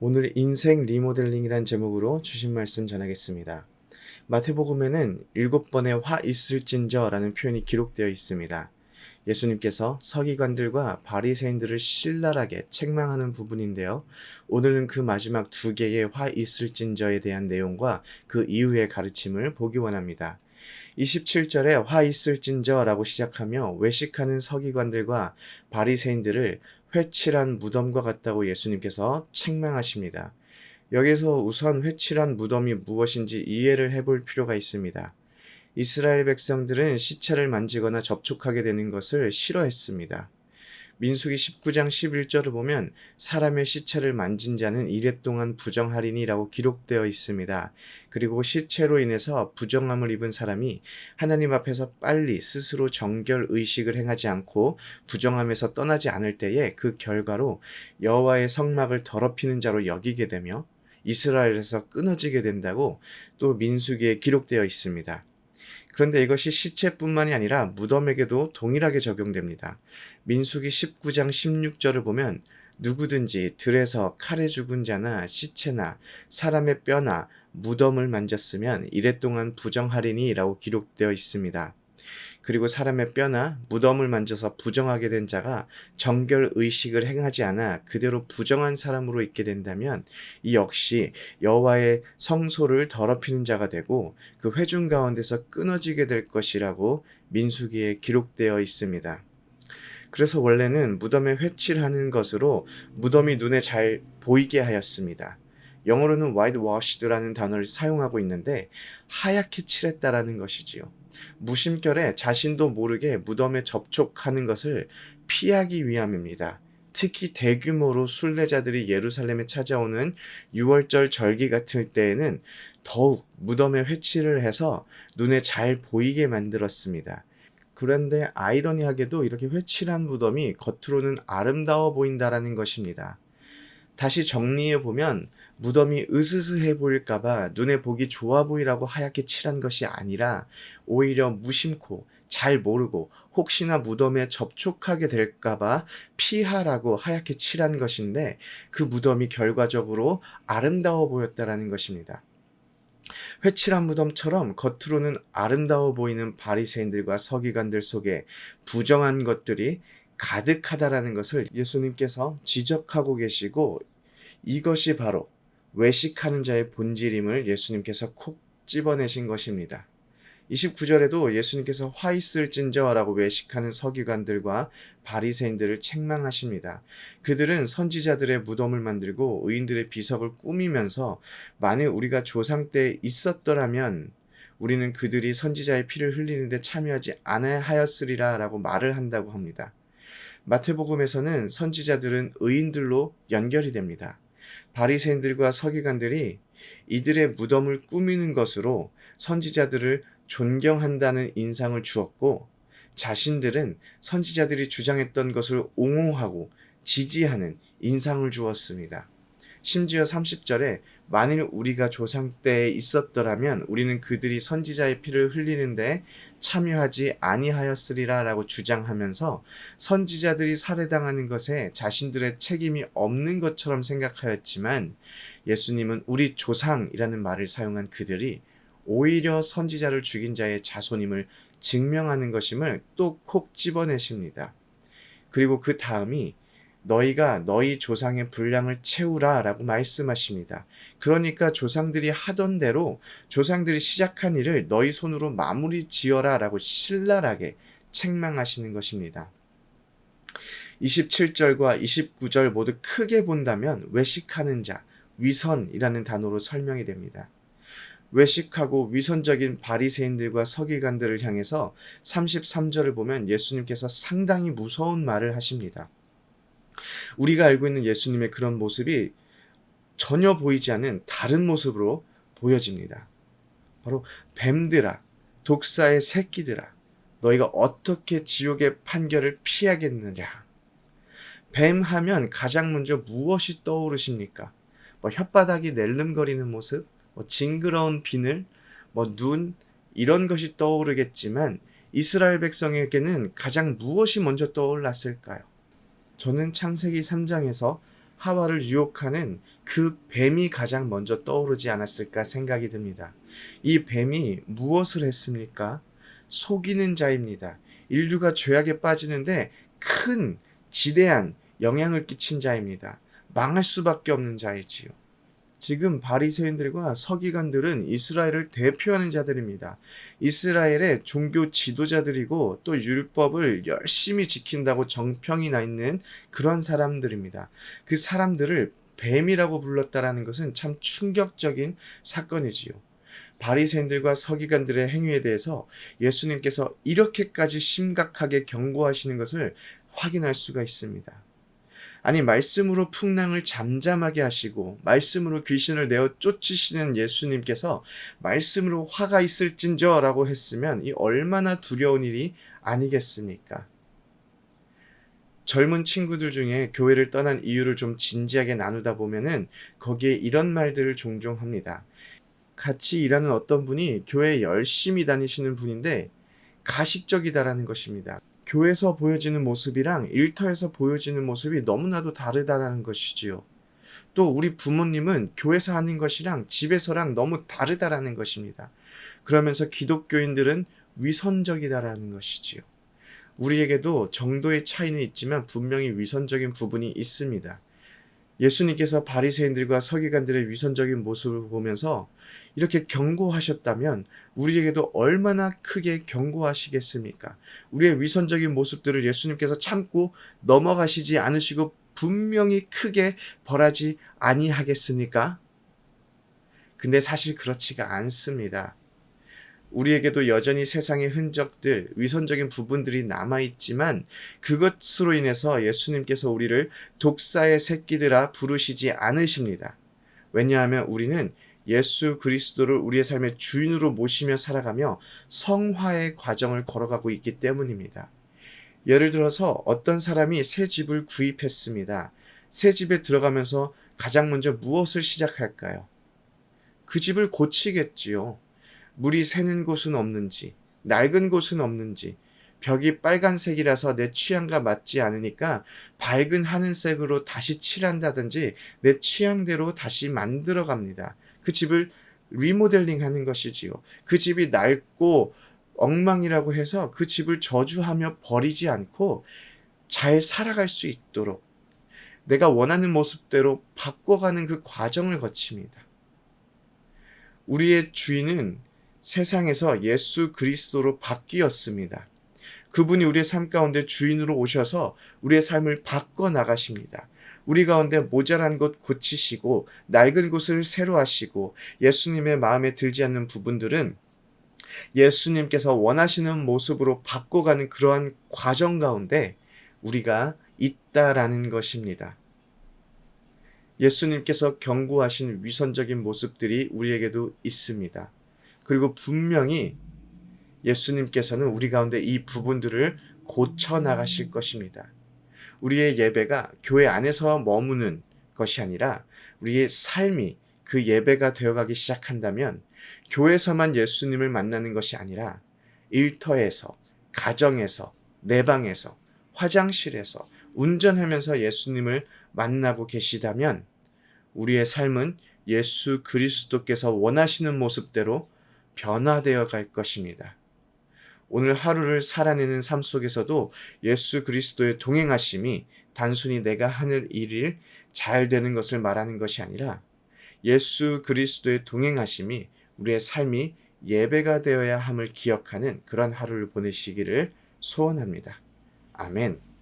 오늘 인생 리모델링이란 제목으로 주신 말씀 전하겠습니다. 마태복음에는 7번의 화 있을진저라는 표현이 기록되어 있습니다. 예수님께서 서기관들과 바리새인들을 신랄하게 책망하는 부분인데요. 오늘은 그 마지막 2개의 화 있을진저에 대한 내용과 그 이후의 가르침을 보기 원합니다. 27절에 화 있을진저라고 시작하며 외식하는 서기관들과 바리새인들을 회칠한 무덤과 같다고 예수님께서 책망하십니다. 여기서 우선 회칠한 무덤이 무엇인지 이해를 해볼 필요가 있습니다. 이스라엘 백성들은 시체를 만지거나 접촉하게 되는 것을 싫어했습니다. 민수기 19장 11절을 보면 사람의 시체를 만진 자는 이랫동안 부정하리니라고 기록되어 있습니다. 그리고 시체로 인해서 부정함을 입은 사람이 하나님 앞에서 빨리 스스로 정결 의식을 행하지 않고 부정함에서 떠나지 않을 때에 그 결과로 여호와의 성막을 더럽히는 자로 여기게 되며 이스라엘에서 끊어지게 된다고 또 민수기에 기록되어 있습니다. 그런데 이것이 시체뿐만이 아니라 무덤에게도 동일하게 적용됩니다. 민수기 19장 16절을 보면 누구든지 들에서 칼에 죽은 자나 시체나 사람의 뼈나 무덤을 만졌으면 이랫동안 부정하리니 라고 기록되어 있습니다. 그리고 사람의 뼈나 무덤을 만져서 부정하게 된 자가 정결 의식을 행하지 않아 그대로 부정한 사람으로 있게 된다면 이 역시 여호와의 성소를 더럽히는 자가 되고 그 회중 가운데서 끊어지게 될 것이라고 민수기에 기록되어 있습니다. 그래서 원래는 무덤에 회칠하는 것으로 무덤이 눈에 잘 보이게 하였습니다. 영어로는 whitewashed라는 단어를 사용하고 있는데 하얗게 칠했다라는 것이지요. 무심결에 자신도 모르게 무덤에 접촉하는 것을 피하기 위함입니다. 특히 대규모로 순례자들이 예루살렘에 찾아오는 6월절 절기 같을 때에는 더욱 무덤에 회칠을 해서 눈에 잘 보이게 만들었습니다. 그런데 아이러니하게도 이렇게 회칠한 무덤이 겉으로는 아름다워 보인다라는 것입니다. 다시 정리해 보면 무덤이 으스스해 보일까봐 눈에 보기 좋아 보이라고 하얗게 칠한 것이 아니라 오히려 무심코 잘 모르고 혹시나 무덤에 접촉하게 될까봐 피하라고 하얗게 칠한 것인데 그 무덤이 결과적으로 아름다워 보였다라는 것입니다. 회칠한 무덤처럼 겉으로는 아름다워 보이는 바리새인들과 서기관들 속에 부정한 것들이 가득하다라는 것을 예수님께서 지적하고 계시고 이것이 바로 외식하는 자의 본질임을 예수님께서 콕 집어내신 것입니다. 29절에도 예수님께서 화 있을진저라고 외식하는 서기관들과 바리새인들을 책망하십니다. 그들은 선지자들의 무덤을 만들고 의인들의 비석을 꾸미면서 만일 우리가 조상 때 있었더라면 우리는 그들이 선지자의 피를 흘리는데 참여하지 않아하였으리라 라고 말을 한다고 합니다. 마태복음에서는 선지자들은 의인들로 연결이 됩니다. 바리새인들과 서기관들이 이들의 무덤을 꾸미는 것으로 선지자들을 존경한다는 인상을 주었고 자신들은 선지자들이 주장했던 것을 옹호하고 지지하는 인상을 주었습니다. 심지어 30절에 만일 우리가 조상 때에 있었더라면 우리는 그들이 선지자의 피를 흘리는데 참여하지 아니하였으리라 라고 주장하면서 선지자들이 살해당하는 것에 자신들의 책임이 없는 것처럼 생각하였지만 예수님은 우리 조상이라는 말을 사용한 그들이 오히려 선지자를 죽인 자의 자손임을 증명하는 것임을 또 콕 집어내십니다. 그리고 그 다음이 너희가 너희 조상의 분량을 채우라 라고 말씀하십니다. 그러니까 조상들이 하던 대로 조상들이 시작한 일을 너희 손으로 마무리 지어라 라고 신랄하게 책망하시는 것입니다. 27절과 29절 모두 크게 본다면 외식하는 자, 위선이라는 단어로 설명이 됩니다. 외식하고 위선적인 바리새인들과 서기관들을 향해서 33절을 보면 예수님께서 상당히 무서운 말을 하십니다. 우리가 알고 있는 예수님의 그런 모습이 전혀 보이지 않는 다른 모습으로 보여집니다. 바로 뱀들아, 독사의 새끼들아, 너희가 어떻게 지옥의 판결을 피하겠느냐. 뱀 하면 가장 먼저 무엇이 떠오르십니까? 혓바닥이 낼름거리는 모습, 징그러운 비늘, 눈 이런 것이 떠오르겠지만 이스라엘 백성에게는 가장 무엇이 먼저 떠올랐을까요? 저는 창세기 3장에서 하와를 유혹하는 그 뱀이 가장 먼저 떠오르지 않았을까 생각이 듭니다. 이 뱀이 무엇을 했습니까? 속이는 자입니다. 인류가 죄악에 빠지는데 큰 지대한 영향을 끼친 자입니다. 망할 수밖에 없는 자이지요. 지금 바리새인들과 서기관들은 이스라엘을 대표하는 자들입니다. 이스라엘의 종교 지도자들이고 또 율법을 열심히 지킨다고 정평이 나 있는 그런 사람들입니다. 그 사람들을 뱀이라고 불렀다라는 것은 참 충격적인 사건이지요. 바리새인들과 서기관들의 행위에 대해서 예수님께서 이렇게까지 심각하게 경고하시는 것을 확인할 수가 있습니다. 아니, 말씀으로 풍랑을 잠잠하게 하시고 말씀으로 귀신을 내어 쫓으시는 예수님께서 말씀으로 화가 있을진저 라고 했으면 이 얼마나 두려운 일이 아니겠습니까? 젊은 친구들 중에 교회를 떠난 이유를 좀 진지하게 나누다 보면은 거기에 이런 말들을 종종 합니다. 같이 일하는 어떤 분이 교회에 열심히 다니시는 분인데 가식적이다라는 것입니다. 교회에서 보여지는 모습이랑 일터에서 보여지는 모습이 너무나도 다르다라는 것이지요. 또 우리 부모님은 교회에서 하는 것이랑 집에서랑 너무 다르다라는 것입니다. 그러면서 기독교인들은 위선적이다라는 것이지요. 우리에게도 정도의 차이는 있지만 분명히 위선적인 부분이 있습니다. 예수님께서 바리새인들과 서기관들의 위선적인 모습을 보면서 이렇게 경고하셨다면 우리에게도 얼마나 크게 경고하시겠습니까? 우리의 위선적인 모습들을 예수님께서 참고 넘어가시지 않으시고 분명히 크게 벌하지 아니하겠습니까? 근데 사실 그렇지가 않습니다. 우리에게도 여전히 세상의 흔적들, 위선적인 부분들이 남아있지만 그것으로 인해서 예수님께서 우리를 독사의 새끼들아 부르시지 않으십니다. 왜냐하면 우리는 예수 그리스도를 우리의 삶의 주인으로 모시며 살아가며 성화의 과정을 걸어가고 있기 때문입니다. 예를 들어서 어떤 사람이 새 집을 구입했습니다. 새 집에 들어가면서 가장 먼저 무엇을 시작할까요? 그 집을 고치겠지요. 물이 새는 곳은 없는지, 낡은 곳은 없는지, 벽이 빨간색이라서 내 취향과 맞지 않으니까 밝은 하늘색으로 다시 칠한다든지 내 취향대로 다시 만들어 갑니다. 그 집을 리모델링 하는 것이지요. 그 집이 낡고 엉망이라고 해서 그 집을 저주하며 버리지 않고 잘 살아갈 수 있도록 내가 원하는 모습대로 바꿔가는 그 과정을 거칩니다. 우리의 주인은 세상에서 예수 그리스도로 바뀌었습니다. 그분이 우리의 삶 가운데 주인으로 오셔서 우리의 삶을 바꿔 나가십니다. 우리 가운데 모자란 것 고치시고 낡은 곳을 새로 하시고 예수님의 마음에 들지 않는 부분들은 예수님께서 원하시는 모습으로 바꿔가는 그러한 과정 가운데 우리가 있다라는 것입니다. 예수님께서 경고하신 위선적인 모습들이 우리에게도 있습니다. 그리고 분명히 예수님께서는 우리 가운데 이 부분들을 고쳐 나가실 것입니다. 우리의 예배가 교회 안에서 머무는 것이 아니라 우리의 삶이 그 예배가 되어가기 시작한다면 교회에서만 예수님을 만나는 것이 아니라 일터에서, 가정에서, 내 방에서, 화장실에서, 운전하면서 예수님을 만나고 계시다면 우리의 삶은 예수 그리스도께서 원하시는 모습대로 변화되어 갈 것입니다. 오늘 하루를 살아내는 삶 속에서도 예수 그리스도의 동행하심이 단순히 내가 하는 일이 잘 되는 것을 말하는 것이 아니라 예수 그리스도의 동행하심이 우리의 삶이 예배가 되어야 함을 기억하는 그런 하루를 보내시기를 소원합니다. 아멘.